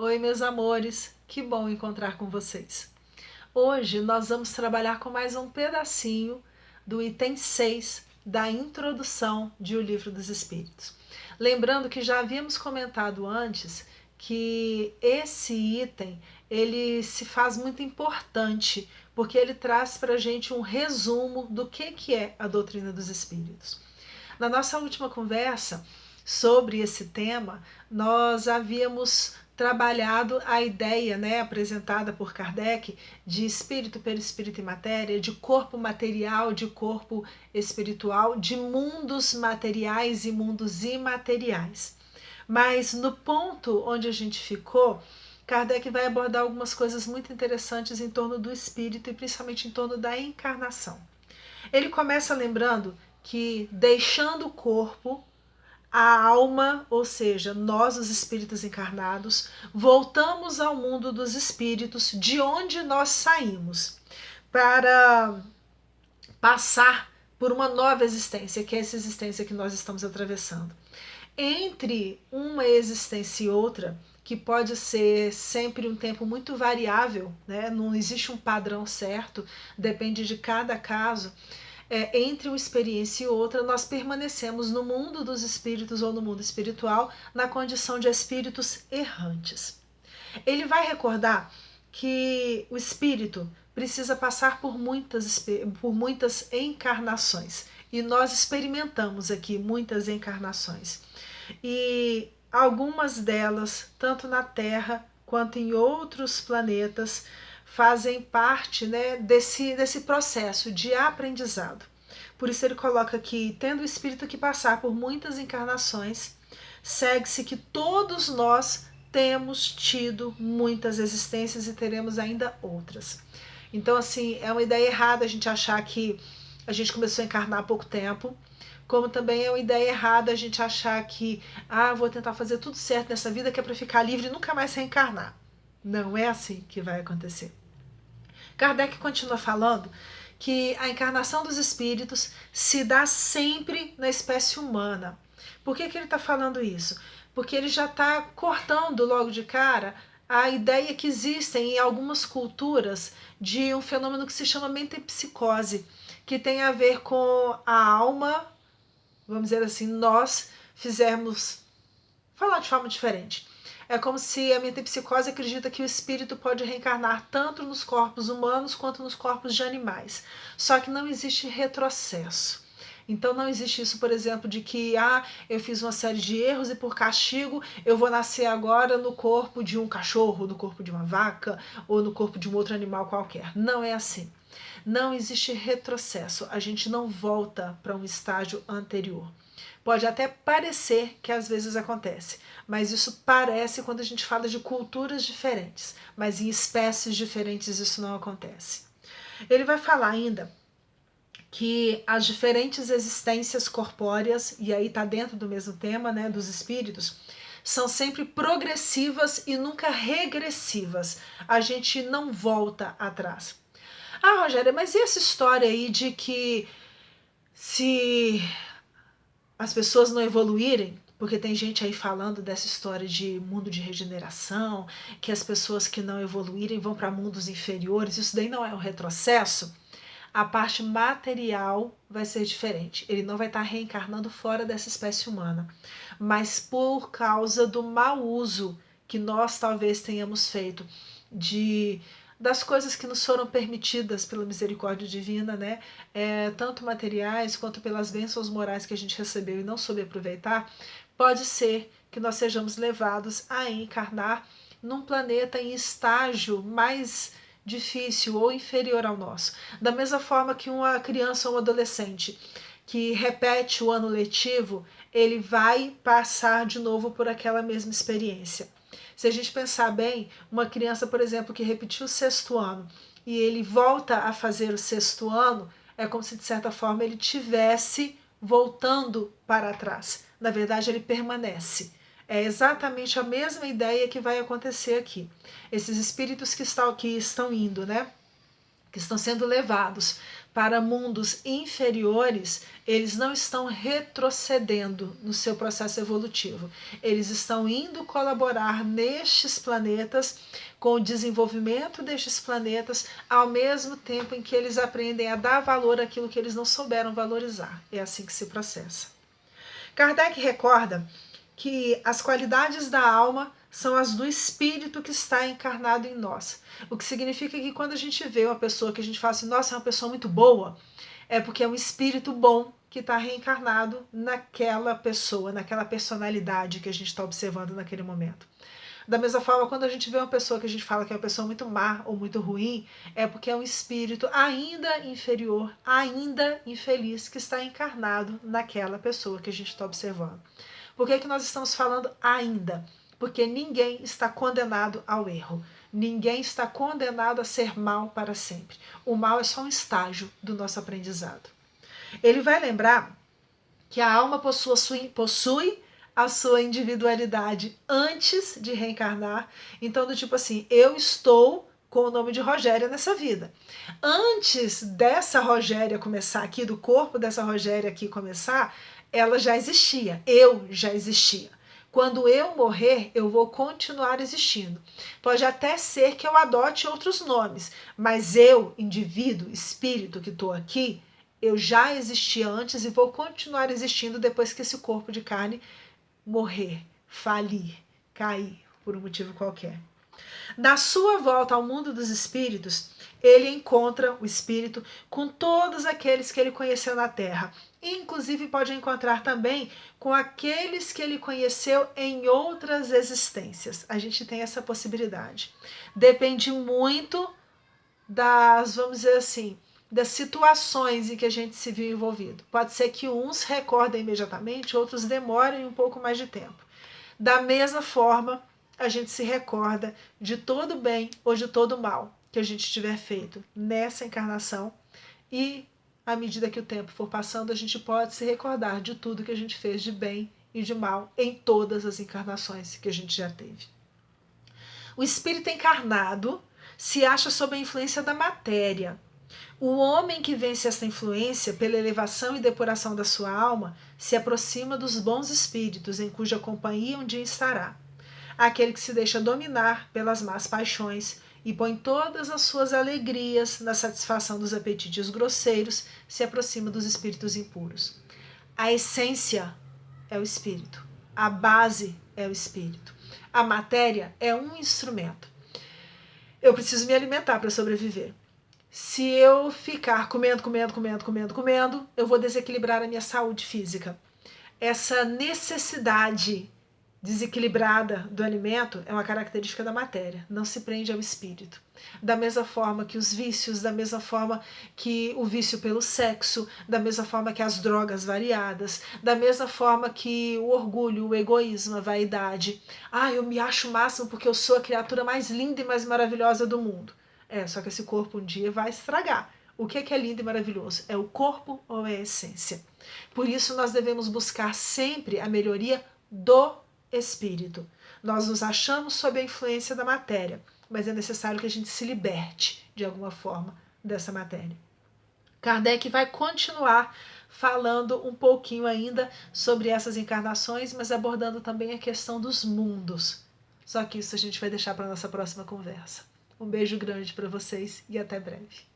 Oi, meus amores, que bom encontrar com vocês. Hoje nós vamos trabalhar com mais um pedacinho do item 6 da introdução de O Livro dos Espíritos. Lembrando que já havíamos comentado antes que esse item ele se faz muito importante porque ele traz para a gente um resumo do que é a doutrina dos espíritos. Na nossa última conversa sobre esse tema, nós havíamos trabalhado a ideia, apresentada por Kardec, de espírito, perispírito e matéria, de corpo material, de corpo espiritual, de mundos materiais e mundos imateriais. Mas no ponto onde a gente ficou, Kardec vai abordar algumas coisas muito interessantes em torno do espírito e principalmente em torno da encarnação. Ele começa lembrando que, deixando o corpo, a alma, ou seja, nós os espíritos encarnados, voltamos ao mundo dos espíritos, de onde nós saímos, para passar por uma nova existência, que é essa existência que nós estamos atravessando. Entre uma existência e outra, que pode ser sempre um tempo muito variável, não existe um padrão certo, depende de cada caso, entre uma experiência e outra, nós permanecemos no mundo dos espíritos ou no mundo espiritual, na condição de espíritos errantes. Ele vai recordar que o espírito precisa passar por muitas encarnações. E nós experimentamos aqui muitas encarnações. E algumas delas, tanto na Terra quanto em outros planetas, fazem parte, desse processo de aprendizado. Por isso ele coloca que, tendo o espírito que passar por muitas encarnações, segue-se que todos nós temos tido muitas existências e teremos ainda outras. Então, assim, é uma ideia errada a gente achar que a gente começou a encarnar há pouco tempo, como também é uma ideia errada a gente achar que vou tentar fazer tudo certo nessa vida que é para ficar livre e nunca mais reencarnar. Não é assim que vai acontecer. Kardec continua falando que a encarnação dos espíritos se dá sempre na espécie humana. Por que ele está falando isso? Porque ele já está cortando logo de cara a ideia que existem em algumas culturas de um fenômeno que se chama metempsicose, que tem a ver com a alma, vamos dizer assim, nós fizermos, falar de forma diferente. É como se a metempsicose acredita que o espírito pode reencarnar tanto nos corpos humanos quanto nos corpos de animais. Só que não existe retrocesso. Então não existe isso, por exemplo, de que eu fiz uma série de erros e por castigo eu vou nascer agora no corpo de um cachorro, no corpo de uma vaca ou no corpo de um outro animal qualquer. Não é assim. Não existe retrocesso. A gente não volta para um estágio anterior. Pode até parecer que às vezes acontece, mas isso parece quando a gente fala de culturas diferentes, mas em espécies diferentes isso não acontece. Ele vai falar ainda que as diferentes existências corpóreas, e aí está dentro do mesmo tema, dos espíritos, são sempre progressivas e nunca regressivas. A gente não volta atrás. Rogéria, mas e essa história aí de que se as pessoas não evoluírem, porque tem gente aí falando dessa história de mundo de regeneração, que as pessoas que não evoluírem vão para mundos inferiores, isso daí não é um retrocesso? A parte material vai ser diferente. Ele não vai estar reencarnando fora dessa espécie humana, mas por causa do mau uso que nós talvez tenhamos feito das coisas que nos foram permitidas pela misericórdia divina, tanto materiais quanto pelas bênçãos morais que a gente recebeu e não soube aproveitar, pode ser que nós sejamos levados a encarnar num planeta em estágio mais difícil ou inferior ao nosso. Da mesma forma que uma criança ou um adolescente que repete o ano letivo, ele vai passar de novo por aquela mesma experiência. Se a gente pensar bem, uma criança, por exemplo, que repetiu o 6º ano e ele volta a fazer o 6º ano, é como se de certa forma ele tivesse voltando para trás. Na verdade, ele permanece. É exatamente a mesma ideia que vai acontecer aqui. Esses espíritos que estão indo, que estão sendo levados para mundos inferiores, eles não estão retrocedendo no seu processo evolutivo. Eles estão indo colaborar nestes planetas, com o desenvolvimento destes planetas, ao mesmo tempo em que eles aprendem a dar valor àquilo que eles não souberam valorizar. É assim que se processa. Kardec recorda que as qualidades da alma são as do espírito que está encarnado em nós. O que significa que quando a gente vê uma pessoa que a gente fala assim, nossa, é uma pessoa muito boa, é porque é um espírito bom que está reencarnado naquela pessoa, naquela personalidade que a gente está observando naquele momento. Da mesma forma, quando a gente vê uma pessoa que a gente fala que é uma pessoa muito má ou muito ruim, é porque é um espírito ainda inferior, ainda infeliz, que está encarnado naquela pessoa que a gente está observando. Por que nós estamos falando ainda? Porque ninguém está condenado ao erro. Ninguém está condenado a ser mal para sempre. O mal é só um estágio do nosso aprendizado. Ele vai lembrar que a alma possui a sua individualidade antes de reencarnar. Então, do tipo assim, eu estou com o nome de Rogéria nessa vida. Antes dessa Rogéria começar aqui, do corpo dessa Rogéria aqui começar, ela já existia, eu já existia. Quando eu morrer, eu vou continuar existindo. Pode até ser que eu adote outros nomes, mas eu, indivíduo, espírito que estou aqui, eu já existia antes e vou continuar existindo depois que esse corpo de carne morrer, falir, cair, por um motivo qualquer. Na sua volta ao mundo dos espíritos, ele encontra o espírito com todos aqueles que ele conheceu na Terra. Inclusive pode encontrar também com aqueles que ele conheceu em outras existências. A gente tem essa possibilidade. Depende muito das, vamos dizer assim, das situações em que a gente se viu envolvido. Pode ser que uns recordem imediatamente, outros demorem um pouco mais de tempo. Da mesma forma, a gente se recorda de todo bem ou de todo mal que a gente tiver feito nessa encarnação e, à medida que o tempo for passando, a gente pode se recordar de tudo que a gente fez de bem e de mal em todas as encarnações que a gente já teve. O espírito encarnado se acha sob a influência da matéria. O homem que vence esta influência pela elevação e depuração da sua alma se aproxima dos bons espíritos em cuja companhia um dia estará. Aquele que se deixa dominar pelas más paixões e põe todas as suas alegrias na satisfação dos apetites grosseiros se aproxima dos espíritos impuros. A essência é o espírito, a base é o espírito. A matéria é um instrumento. Eu preciso me alimentar para sobreviver. Se eu ficar comendo, eu vou desequilibrar a minha saúde física. Essa necessidade desequilibrada do alimento é uma característica da matéria, não se prende ao espírito. Da mesma forma que os vícios, da mesma forma que o vício pelo sexo, da mesma forma que as drogas variadas, da mesma forma que o orgulho, o egoísmo, a vaidade. Eu me acho o máximo porque eu sou a criatura mais linda e mais maravilhosa do mundo. Só que esse corpo um dia vai estragar. O que é lindo e maravilhoso? É o corpo ou é a essência? Por isso nós devemos buscar sempre a melhoria do espírito. Nós nos achamos sob a influência da matéria, mas é necessário que a gente se liberte de alguma forma dessa matéria. Kardec vai continuar falando um pouquinho ainda sobre essas encarnações, mas abordando também a questão dos mundos. Só que isso a gente vai deixar para a nossa próxima conversa. Um beijo grande para vocês e até breve.